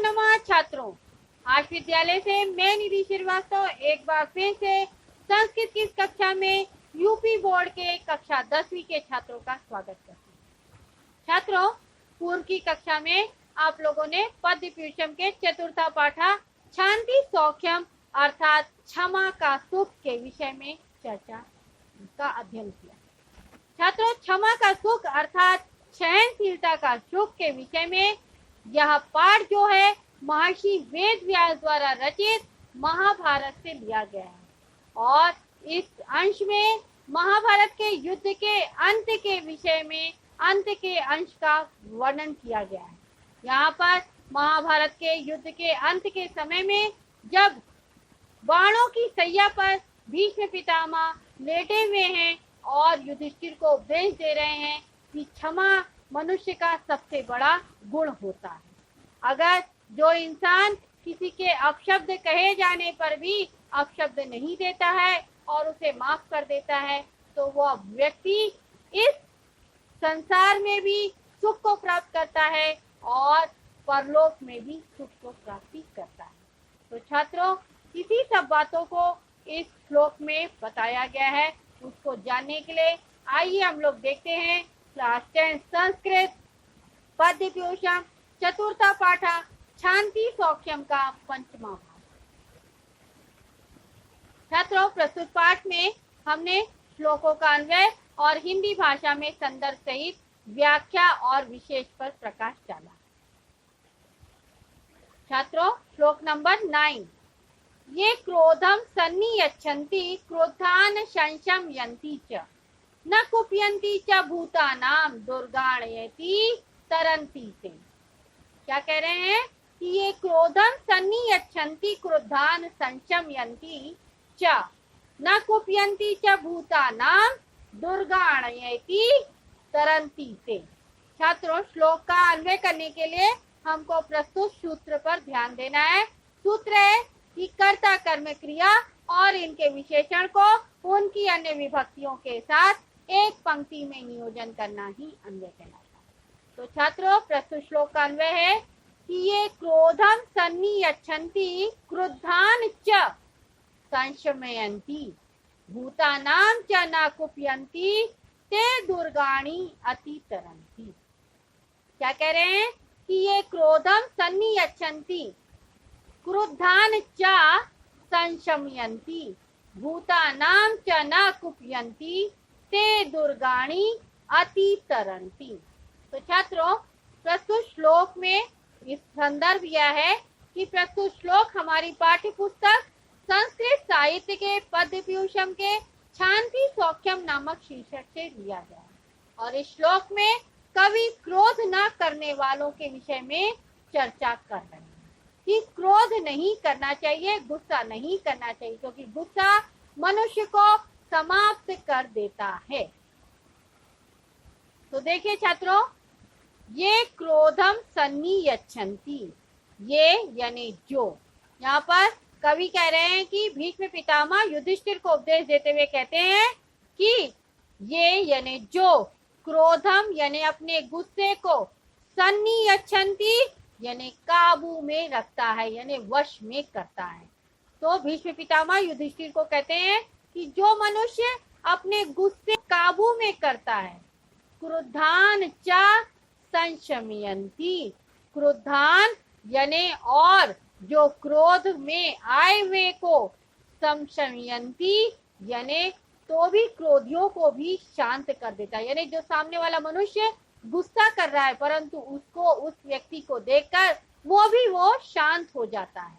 नमः छात्रों। आज विद्यालय से मैं निधि श्रीवास्तव एक बार फिर से संस्कृत की इस कक्षा में यूपी बोर्ड के कक्षा 10वीं के छात्रों का स्वागत करती हूँ। छात्रों, पूर्व की कक्षा में आप लोगों ने पद्य पीयूषम के चतुर्था पाठा शांति सौख्यम अर्थात क्षमा का सुख के विषय में चर्चा का अध्ययन किया। छात्रों, क्षमा का सुख अर्थात सहनशीलता का सुख के विषय में यह पाठ जो है महर्षि वेद व्यास द्वारा रचित महाभारत से लिया गया है और इस अंश में महाभारत के युद्ध के अंत के विषय में अंत के अंश का वर्णन किया गया है। यहाँ पर महाभारत के युद्ध के अंत के समय में जब बाणों की सैया पर भीष्म पितामह लेटे हुए हैं और युधिष्ठिर को उपदेश दे रहे हैं कि क्षमा मनुष्य का सबसे बड़ा गुण होता है। अगर जो इंसान किसी के अपशब्द कहे जाने पर भी अपशब्द नहीं देता है और उसे माफ कर देता है तो वह व्यक्ति इस संसार में भी सुख को प्राप्त करता है और परलोक में भी सुख को प्राप्ति करता है। तो छात्रों, इसी सब बातों को इस श्लोक में बताया गया है। उसको जानने के लिए आइए हम लोग देखते हैं क्लास 10 संस्कृत पद्य पीयूषम चतुर्था पाठा शांति सौख्यम का पंचमा भाग। छात्रों, प्रस्तुत पाठ में हमने श्लोकों का अन्वय और हिंदी भाषा में संदर्भ सहित व्याख्या और विशेष पर प्रकाश डाला। छात्रों, श्लोक नंबर 9। ये क्रोधम सन्नियच्छन्ति क्रोधान संशमयन्ति च न कुप्यन्ति च भूतानां दुर्गाणयति तरन्ति ते। क्या कह रहे हैं कि ये क्रोधम सन्नियच्छन्ति क्रोधान संशमयन्ति च न कुप्यन्ति च भूतानां दुर्गाणयति तरन्ति ते। छात्रों, श्लोक का अन्वय करने के लिए हमको प्रस्तुत सूत्र पर ध्यान देना है। सूत्र है कि कर्ता कर्म क्रिया और इनके विशेषण को उनकी अन्य विभक्तियों के साथ एक पंक्ति में नियोजन करना ही अन्वय कहलाता है। तो छात्रों, प्रस्तुत श्लोक का अन्वय है कि ये क्रोधम सन्नियच्छन्ति क्रुद्धान च संशमयन्ति भूतानां च न कुप्यन्ति ते दुर्गाणि अति तरन्ति। क्या कह रहे हैं कि ये क्रोधम सन्नियच्छन्ति क्रुद्धान च संशमयन्ति भूतानां च न कुप्यन्ति ते दुर्गाणि अति तरन्ति। तो छात्रों, प्रस्तुत श्लोक में इस संदर्भ यह है कि प्रस्तुत श्लोक हमारी पाठ्य पुस्तक संस्कृत साहित्य के पद्य पीयूषम के शांति सौख्यम नामक शीर्षक से लिया गया है और इस श्लोक में कवि क्रोध न करने वालों के विषय में चर्चा कर रहे हैं कि क्रोध नहीं करना चाहिए, गुस्सा नहीं करना चाहिए, क्योंकि गुस्सा मनुष्य को समाप्त कर देता है। तो देखिए छात्रों, ये क्रोधम सन्नियच्छन्ति, ये यानी जो, यहाँ पर कवि कह रहे हैं कि भीष्म पितामह युधिष्ठिर को उपदेश देते हुए कहते हैं कि ये यानी जो क्रोधम यानी अपने गुस्से को सन्नियच्छन्ति यानी काबू में रखता है यानी वश में करता है। तो भीष्म पितामह युधिष्ठिर को कहते हैं कि जो मनुष्य अपने गुस्से काबू में करता है, क्रुद्धान च संशमयन्ति, क्रुद्धान यानी और जो क्रोध में आए हुए को संशमयन्ति यानी तो भी क्रोधियों को भी शांत कर देता है। यानी जो सामने वाला मनुष्य गुस्सा कर रहा है परंतु उसको उस व्यक्ति को देखकर वो शांत हो जाता है।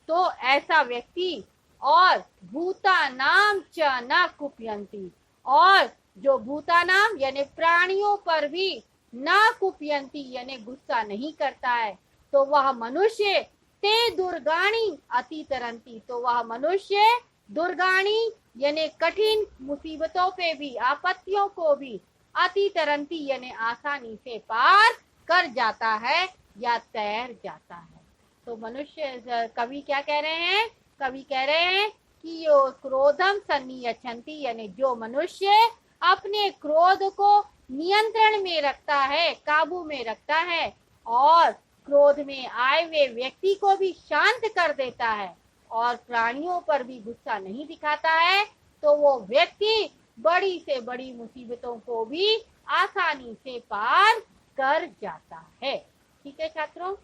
तो ऐसा व्यक्ति और भूतानां च न कुप्यन्ति, और जो भूतानां यानी प्राणियों पर भी न कुप्यन्ति यानी गुस्सा नहीं करता है तो वह मनुष्य ते दुर्गाणि अति तरन्ति, तो वह मनुष्य दुर्गाणि यानी कठिन मुसीबतों पे भी आपत्तियों को भी अति तरन्ति यानी आसानी से पार कर जाता है या तैर जाता है। तो मनुष्य, कवि क्या कह रहे हैं? कवि कह रहे हैं कि यो क्रोधम सन्नियच्छन्ति यानी जो मनुष्य अपने क्रोध को नियंत्रण में रखता है, काबू में रखता है और क्रोध में आए हुए व्यक्ति को भी शांत कर देता है और प्राणियों पर भी गुस्सा नहीं दिखाता है, तो वो व्यक्ति बड़ी से बड़ी मुसीबतों को भी आसानी से पार कर जाता है। ठीक है छात्रों,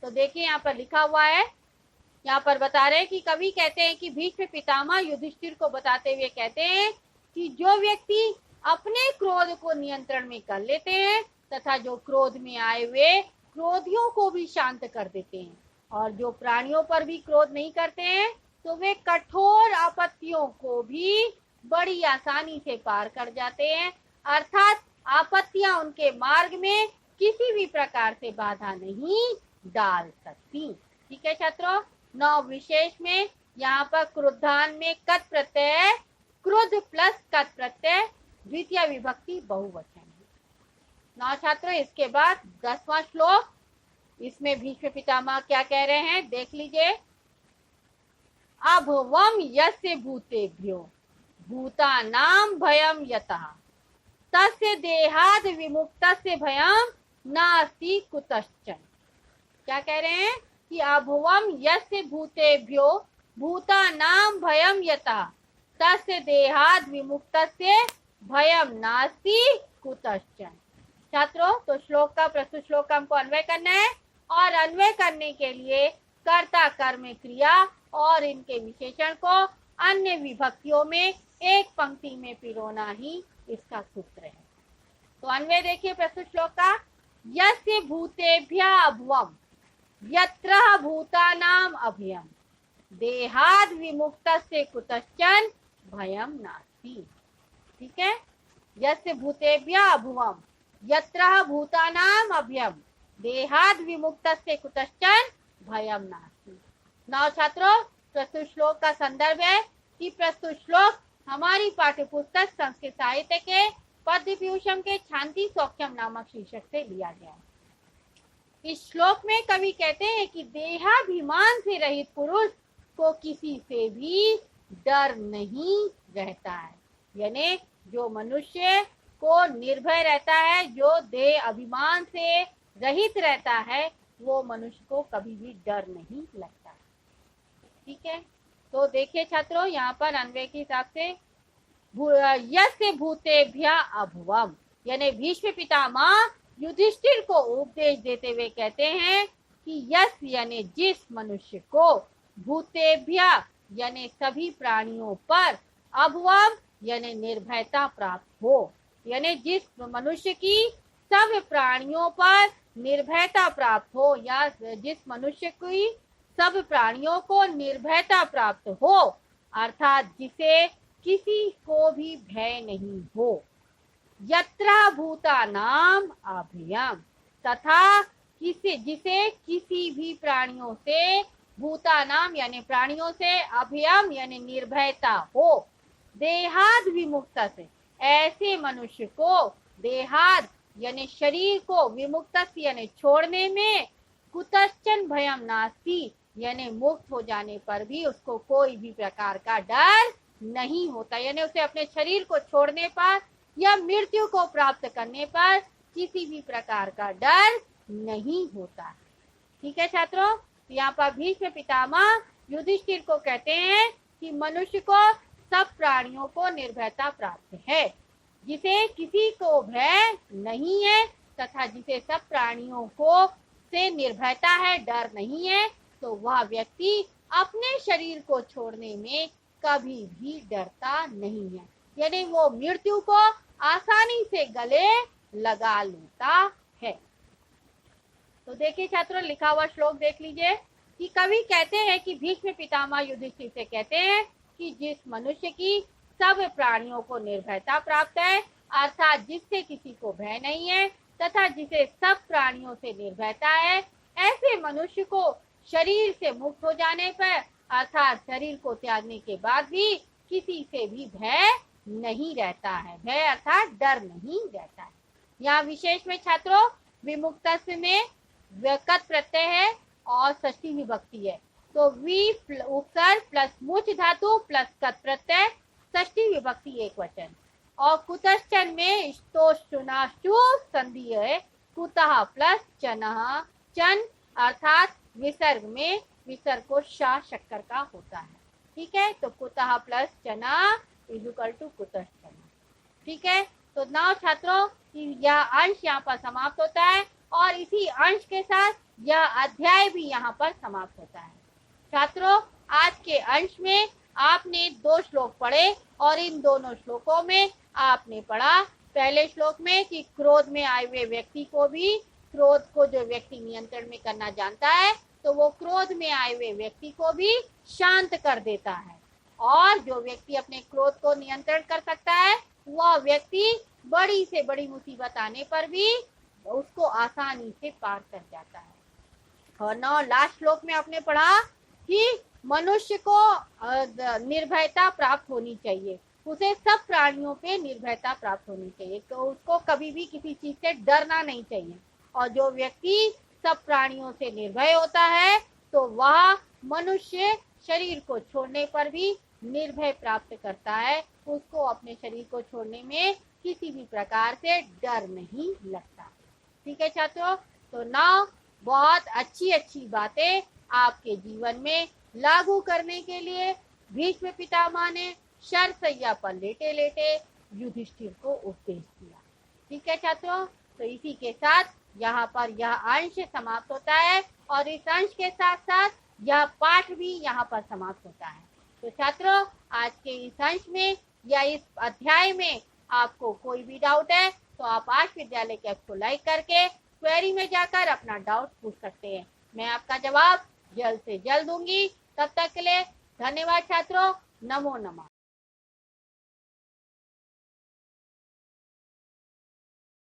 तो देखिए यहाँ पर लिखा हुआ है, यहाँ पर बता रहे हैं कि कवि कहते हैं कि भीष्म पितामह युधिष्ठिर को बताते हुए कहते हैं कि जो व्यक्ति अपने क्रोध को नियंत्रण में कर लेते हैं तथा जो क्रोध में आए हुए क्रोधियों को भी शांत कर देते हैं और जो प्राणियों पर भी क्रोध नहीं करते हैं, तो वे कठोर आपत्तियों को भी बड़ी आसानी से पार कर जाते हैं। अर्थात आपत्तियां उनके मार्ग में किसी भी प्रकार से बाधा नहीं डाल सकती। ठीक है छात्रों, 9 विशेष में यहाँ पर क्रुद्धान में कत प्रत्यय, क्रुद्ध प्लस कत प्रत्यय, द्वितीय विभक्ति बहुवचन है। 9 छात्रों, इसके बाद 10वां श्लोक, इसमें भीष्म पितामह क्या कह रहे हैं देख लीजिए। अभवम यस्य भूतेभ्यो भूतानां भयं यतः तस्य देहाद् विमुक्तस्य भयं नास्ति कुतश्चन। क्या कह रहे हैं कि अभवम यस्य भूतेभ्यो भूतानां भयं यतः तस्य देहाद् विमुक्तस्य भयं नास्ति कुतश्चन। छात्रों, तो श्लोक का प्रस्तुत श्लोक का हमको अन्वय करना है और अन्वय करने के लिए कर्ता कर्म क्रिया और इनके विशेषण को अन्य विभक्तियों में एक पंक्ति में पिरोना ही इसका सूत्र है। तो अन्वय देखिए प्रस्तुत श्लोक का। यस्य भूतेभ्यः अभवम् यत्र भूतानां अभयम् देहाद् विमुक्तस्य कुतश्चन भयं नास्ति। ठीक है, यस्य भूतेभ्यः अभवम् यत्र भूतानां अभयम् देहाद् विमुक्तस्य कुतश्चन भयं नास्ति। नौ छात्रों, प्रस्तुत श्लोक का संदर्भ है कि प्रस्तुत श्लोक हमारी पाठ्यपुस्तक संस्कृत साहित्य के पद्य पीयूषम के शांति सौख्यम नामक शीर्षक से लिया गया है। इस श्लोक में कवि कहते हैं कि देहाभिमान से रहित पुरुष को किसी से भी डर नहीं रहता है, यानी जो मनुष्य को निर्भय रहता है, जो देह अभिमान से रहित रहता है, वो मनुष्य को कभी भी डर नहीं लगता। ठीक है, तो देखिए छात्रों, यहाँ पर अन्वय के हिसाब से यस्य भूतेभ्यः अभवम्, यानी भीष्म पितामह युधिष्ठिर को उपदेश देते हुए कहते हैं कि यस यानी जिस मनुष्य को, भूतेभ्यः यानी सभी प्राणियों पर, अभवम् यानी निर्भयता प्राप्त हो, यानी जिस मनुष्य की सब प्राणियों पर निर्भयता प्राप्त हो या जिस मनुष्य की सब प्राणियों को निर्भयता प्राप्त हो, अर्थात जिसे किसी को भी भय नहीं हो। यत्र भूतानां अभयम्, तथा जिसे किसी भी प्राणियों से, भूतानां यानी प्राणियों से, अभयम् यानी निर्भयता हो, देहाद् विमुक्त से, ऐसे मनुष्य को देहाद् यानी शरीर को, विमुक्त यानी छोड़ने में, कुतश्चन भयं नास्ति यानी मुक्त हो जाने पर भी उसको कोई भी प्रकार का डर नहीं होता, यानी उसे अपने शरीर को छोड़ने पर या मृत्यु को प्राप्त करने पर किसी भी प्रकार का डर नहीं होता। ठीक है छात्रों, यहाँ पर भीष्म पितामह युधिष्ठिर को कहते हैं कि मनुष्य को सब प्राणियों को निर्भयता प्राप्त है, जिसे किसी को भय नहीं है तथा जिसे सब प्राणियों को से निर्भयता है, डर नहीं है, तो वह व्यक्ति अपने शरीर को छोड़ने में कभी भी डरता नहीं है, यानी वो मृत्यु को आसानी से गले लगा लेता है। तो देखिए छात्रों, लिखा हुआ श्लोक देख लीजिए कि कवि कहते हैं कि भीष्म पितामह युधिष्ठिर से कहते हैं कि जिस मनुष्य की सब प्राणियों को निर्भयता प्राप्त है, अर्थात जिससे किसी को भय नहीं है तथा जिसे सब प्राणियों से निर्भयता है, ऐसे मनुष्य को शरीर से मुक्त हो जाने पर, अर्थात शरीर को त्यागने के बाद भी किसी से भी भय नहीं रहता है, भय अर्थात डर नहीं रहता है। यहाँ विशेष में छात्रों विमुक्तस्य में व्यकत प्रत्यय है और षष्ठी विभक्ति है, तो वी उपसर्ग प्लस मुच धातु प्लस कत प्रत्यय, षष्ठी विभक्ति एक वचन, और कुतश्चन में स्तोष्टुनाष्टु संधि है, कुतः प्लस चनः चन अर्थात विसर्ग में विसर्ग को शाह शक्कर का होता है। ठीक है, तो कुतः प्लस चना इज इक्वल टू कुतः चना। ठीक है, तो नाउ छात्रों यह अंश यहाँ पर समाप्त होता है और इसी अंश के साथ यह अध्याय भी यहाँ पर समाप्त होता है। छात्रों, आज के अंश में आपने 2 श्लोक पढ़े और इन दोनों श्लोकों में आपने पढ़ा पहले श्लोक में कि क्रोध में आए हुए व्यक्ति को भी, क्रोध को जो व्यक्ति नियंत्रण में करना जानता है तो वो क्रोध में आए हुए व्यक्ति को भी शांत कर देता है, और जो व्यक्ति अपने क्रोध को नियंत्रण कर सकता है वह व्यक्ति बड़ी से बड़ी मुसीबत आने पर भी उसको आसानी से पार कर जाता है। और नौ लास्ट श्लोक में आपने पढ़ा कि मनुष्य को निर्भयता प्राप्त होनी चाहिए, उसे सब प्राणियों पे निर्भयता प्राप्त होनी चाहिए, तो उसको कभी भी किसी चीज से डरना नहीं चाहिए। और जो व्यक्ति सब प्राणियों से निर्भय होता है तो वह मनुष्य शरीर को छोड़ने पर भी निर्भय प्राप्त करता है, उसको अपने शरीर को छोड़ने में किसी भी प्रकार से डर नहीं लगता। ठीक है छात्रों, तो नाउ बहुत अच्छी अच्छी बातें आपके जीवन में लागू करने के लिए भीष्म पितामह ने शरशैया पर लेटे लेटे युधिष्ठिर को उपदेश दिया। ठीक है छात्रों, तो इसी के साथ यहाँ पर यह अंश समाप्त होता है और इस अंश के साथ साथ यह पाठ भी यहाँ पर समाप्त होता है। तो छात्रों, आज के इस अंश में या इस अध्याय में आपको कोई भी डाउट है तो आप आश विद्यालय के ऐप को लाइक करके क्वेरी में जाकर अपना डाउट पूछ सकते हैं, मैं आपका जवाब जल्द से जल्द दूंगी। तब तक के लिए धन्यवाद छात्रों, नमो नमः।